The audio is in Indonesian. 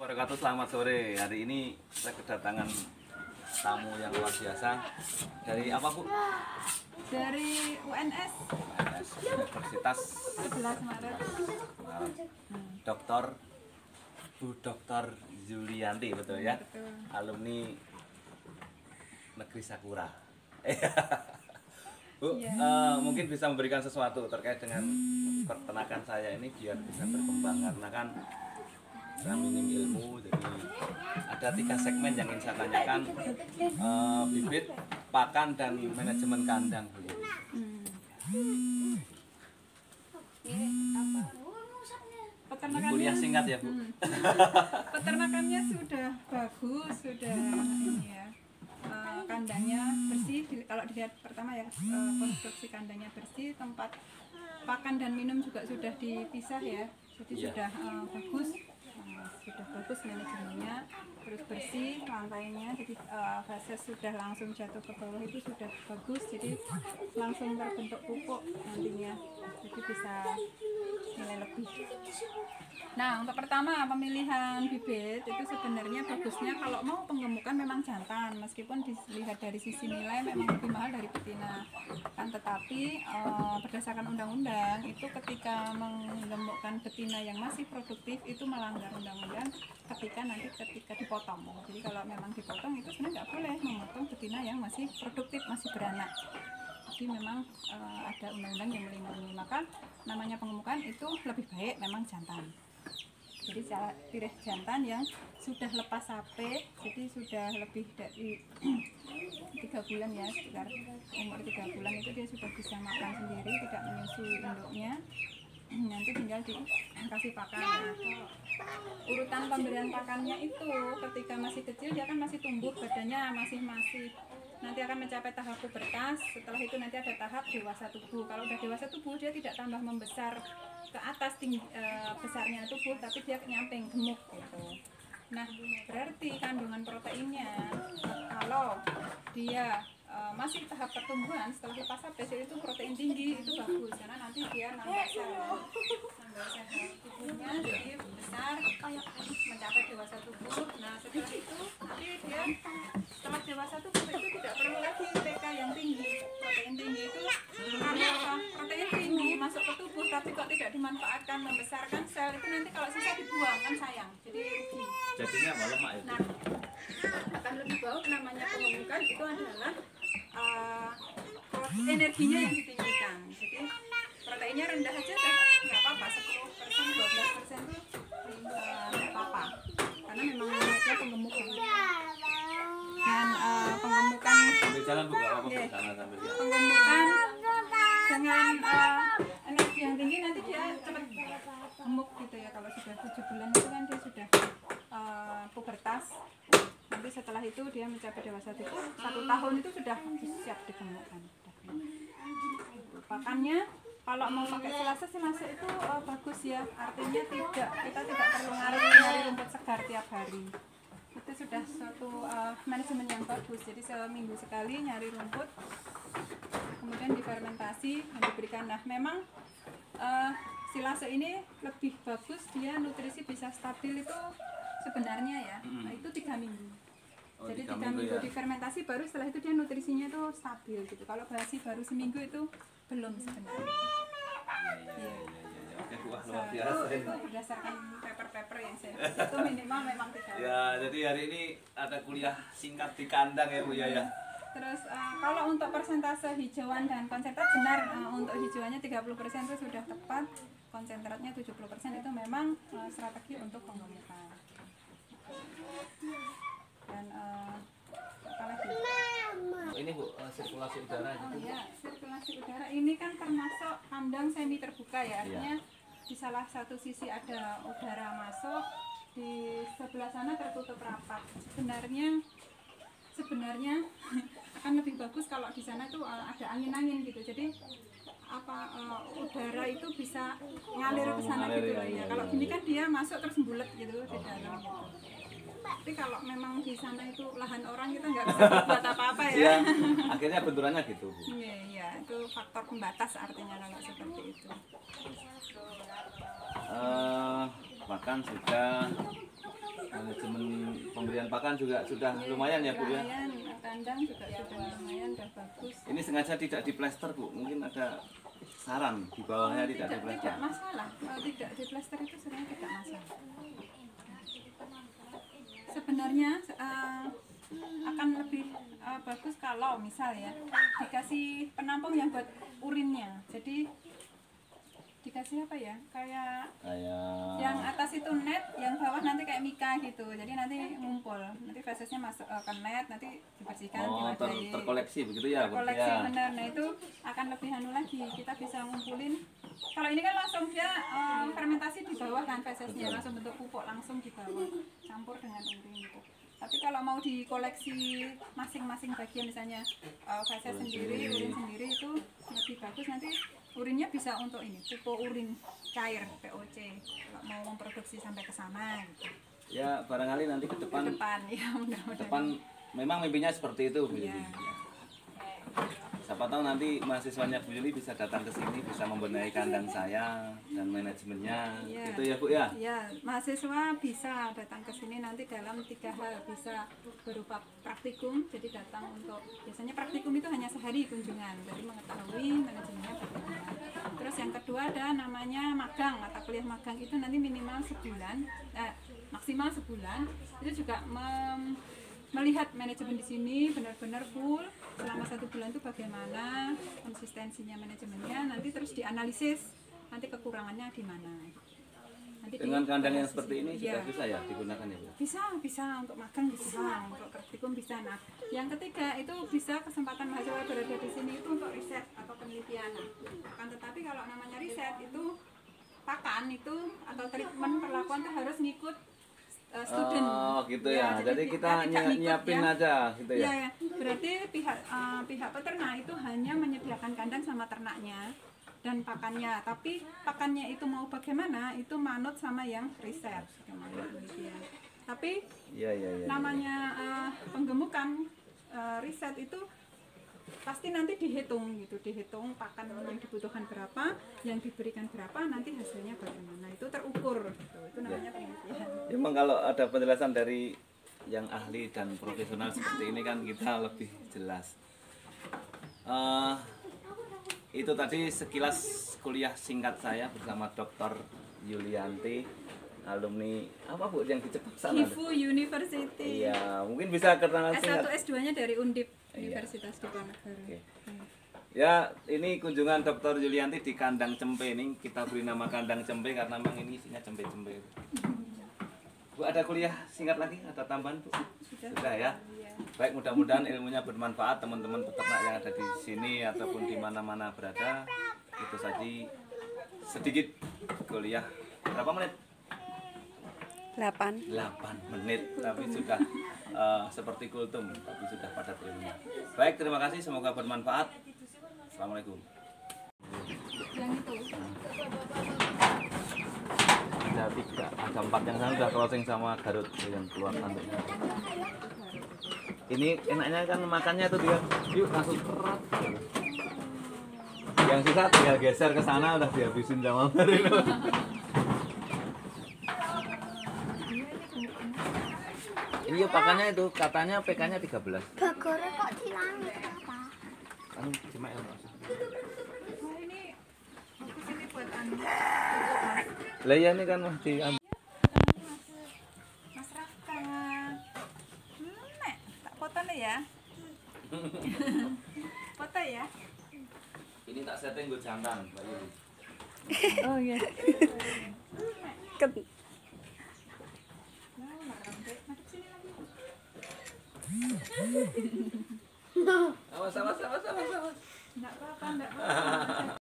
wabarakatuh. Selamat sore. Hari ini kita kedatangan tamu yang luar biasa. Dari apa, Bu? Dari UNS Universitas 11 Maret. Dokter Bu Dokter Zulianti, betul ya? Betul. Alumni Negeri Sakura. Bu, mungkin bisa memberikan sesuatu terkait dengan peternakan saya ini biar bisa berkembang, karena kan saya minim ilmu, jadi ada 3 segmen yang ingin saya tanyakan, bibit, pakan, dan manajemen kandang. Peternakannya, Kuliah singkat ya, Bu. peternakannya sudah bagus, sudah ini ya. Kandangnya bersih. Kalau dilihat pertama ya, konstruksi kandangnya bersih, tempat pakan dan minum juga sudah dipisah ya. Jadi sudah bagus. Sudah bagus manajemennya, terus bersih lantainya, jadi fases sudah langsung jatuh ke bawah, itu sudah bagus, jadi langsung terbentuk pupuk nantinya, jadi bisa nilai lebih. Nah, untuk pertama pemilihan bibit itu sebenarnya bagusnya kalau mau penggemukan memang jantan, meskipun dilihat dari sisi nilai memang lebih mahal dari betina kan, tetapi berdasarkan undang-undang itu ketika menggemukkan betina yang masih produktif itu melanggar undang-undang ketika dipotong. Jadi kalau memang dipotong itu sebenarnya nggak boleh memotong betina yang masih produktif, masih beranak. Jadi memang ada undang-undang yang melindungi, maka namanya pengemukan itu lebih baik memang jantan. Jadi saya pilih jantan yang sudah lepas sape, jadi sudah lebih dari 3 bulan ya, sekitar umur 3 bulan itu dia sudah bisa makan sendiri, tidak menyusui induknya. Nanti tinggal dikasih pakan. Urutan pemberian pakannya itu ketika masih kecil dia kan masih tumbuh, badannya masih nanti akan mencapai tahap pubertas. Setelah itu nanti ada tahap dewasa tubuh. Kalau udah dewasa tubuh dia tidak tambah membesar ke atas besarnya tubuh, tapi dia nyamping gemuk gitu. Nah, berarti kandungan proteinnya kalau dia masih tahap pertumbuhan setelah dipasang besar itu protein tinggi, itu bagus karena nanti dia nambah sel tubuhnya, jadi besar mencapai dewasa tubuh. Nah, setelah itu nanti dia setelah dewasa tubuh itu tidak perlu lagi TK yang tinggi, protein tinggi itu karena apa? Protein tinggi masuk ke tubuh tapi kok tidak dimanfaatkan membesarkan sel, itu nanti kalau sisa dibuang kan sayang, jadi rugi. Jadinya apa, lemak itu? Nah, akan lebih baik namanya pengemukan itu adalah energinya yang ditinggikan. Jadi proteinnya rendah aja nggak apa-apa, 10%, 12% itu nggak apa-apa, karena memang niatnya penggemukan. Dan penggemukan Sambil jalan, Bu, nggak apa-apa, sambil jalan. Penggemukan dengan energi yang tinggi nanti dia cepat gemuk gitu ya. Kalau sudah 7 bulan itu kan dia sudah pubertas. Nanti setelah itu dia mencapai dewasa tubuh, 1 tahun itu sudah siap digemukkan. Pakannya kalau mau pakai silase itu bagus ya, artinya kita tidak perlu nyari rumput segar tiap hari. Itu sudah suatu manajemen yang bagus. Jadi seminggu sekali nyari rumput, kemudian difermentasi dan diberikan. Nah, memang silase ini lebih bagus, dia nutrisi bisa stabil itu sebenarnya ya. Nah, itu 3 minggu. Jadi 3 minggu difermentasi baru setelah itu dia nutrisinya itu stabil gitu. Kalau baru seminggu itu belum sebenarnya. Iya. Oke, Bu, luar biasa. Itu berdasarkan paper yang saya itu minimal memang 3 minggu. Ya, jadi hari ini ada kuliah singkat di kandang ya, Bu ya. Terus kalau untuk persentase hijauan dan konsentrat benar, untuk hijauannya 30% itu sudah tepat, konsentratnya 70% itu memang strategi untuk penggemukan. Dan apa lagi? Ini, Bu, sirkulasi udara gitu. Oh ya, sirkulasi udara ini kan termasuk kandang semi terbuka ya, artinya di salah satu sisi ada udara masuk, di sebelah sana tertutup rapat. Sebenarnya akan lebih bagus kalau di sana tuh ada angin-angin gitu. Jadi udara itu bisa ngalir ke sana gitu loh ya. Kalau gini kan dia masuk terus bulet gitu di dalam gitu. Tapi kalau memang di sana itu lahan orang, kita nggak bisa buat apa-apa ya. Iya, akhirnya benturannya gitu, Bu. Iya, itu faktor pembatas artinya kalau seperti itu. Makan sudah, pemberian pakan juga sudah lumayan ya Bu ya. Lumayan, kandang juga sudah lumayan, udah bagus. Ini sengaja tidak diplester Bu, mungkin ada saran di bawahnya tidak diplester. Tidak masalah, kalau tidak diplester itu sebenarnya tidak masalah. Sebenarnya akan lebih bagus kalau misal ya dikasih penampung yang buat urinnya. Jadi dikasih apa ya, kayak yang atas itu net, yang bawah nanti kayak mika gitu, jadi nanti ngumpul, nanti fesesnya masuk ke net, nanti dibersihkan, diwadahi, terkoleksi begitu ya, terkoleksi benar. Nah itu akan lebih anu lagi, kita bisa ngumpulin. Kalau ini kan langsung dia fermentasi di bawah kan fesesnya, langsung bentuk pupuk langsung di bawah campur dengan urin gitu. Tapi kalau mau dikoleksi masing-masing bagian, misalnya feses sendiri, urin sendiri, itu lebih bagus. Nanti urinnya bisa untuk ini, pupuk urin cair POC, kalau mau memproduksi sampai ke sana gitu. Ya barangkali nanti ke depan Ya mudah-mudahan. depan memang mimpinya seperti itu Bu Yuli. Iya. Siapa tahu nanti mahasiswanya Bu Yuli bisa datang ke sini, bisa membenahi kandang saya dan manajemennya. Iya. Gitu ya Bu ya. Ya, mahasiswa bisa datang ke sini nanti dalam 3 hal, bisa berupa praktikum, jadi datang untuk, biasanya praktikum itu hanya sehari kunjungan, jadi mengetahui manajemennya bagaimana. Terus yang kedua ada namanya magang, mata kuliah magang itu nanti minimal sebulan, maksimal sebulan, itu juga melihat manajemen di sini benar-benar full selama 1 bulan itu bagaimana konsistensinya manajemennya, nanti terus dianalisis nanti kekurangannya di mana. Nanti Dengan kandang yang seperti ini sudah bisa ya digunakan ya Bu? Bisa untuk magang bisa, untuk praktikum bisa. Nah, yang ketiga itu bisa kesempatan mahasiswa berada di sini itu untuk riset atau penelitian. Akan tetapi kalau namanya riset itu pakan itu atau treatment perlakuan itu harus ngikut student. Oh gitu ya. Jadi kita nyiapin aja gitu ya. Iya, berarti pihak peternak itu hanya menyediakan kandang sama ternaknya dan pakannya, tapi pakannya itu mau bagaimana itu manut sama yang riset, penelitian. Tapi namanya penggemukan riset itu pasti nanti dihitung gitu, dihitung pakan yang dibutuhkan berapa, yang diberikan berapa, nanti hasilnya bagaimana, itu terukur gitu. Itu namanya penelitian. Memang kalau ada penjelasan dari yang ahli dan profesional seperti ini kan kita lebih jelas. Itu tadi sekilas kuliah singkat saya bersama Dr. Yulianti, alumni apa Bu yang di Jepang sana? Hifu University. Iya, mungkin bisa keterangan singkat. S1 S2-nya dari Undip, Universitas Diponegoro. Oke. Ya, ini kunjungan Dr. Yulianti di kandang cempe ini. Kita beri nama kandang cempe karena memang ini isinya cempe-cempe. Bu, ada kuliah singkat lagi? Ada tambahan Bu? Sudah ya? Baik, mudah-mudahan ilmunya bermanfaat teman-teman peternak yang ada di sini ataupun di mana-mana berada. Itu saja sedikit kuliah. Berapa menit? 8 menit, tapi sudah seperti kultum, tapi sudah padat ilmunya. Baik, terima kasih, semoga bermanfaat. Assalamualaikum. Yang itu. Ada 4 yang sana sudah closing sama Garut dengan keluar tanduknya. Ini enaknya kan makannya tuh dia, yuk langsung kerat. Yang sisa tinggal geser ke sana udah dihabisin sama Marino. Ini yuk pakannya itu katanya PK-nya 13. Bagore kok dilangi apa? Anu cuma yang usah. Oh, ini bagus ini buat anu. Lah ya ini kan masih Mas Raka. Nek, tak foto nih ya. Foto ya. ini tak setting gue jantan, Mbak Yuli. Oh iya. Sama-sama. Enggak apa-apa, enggak apa-apa.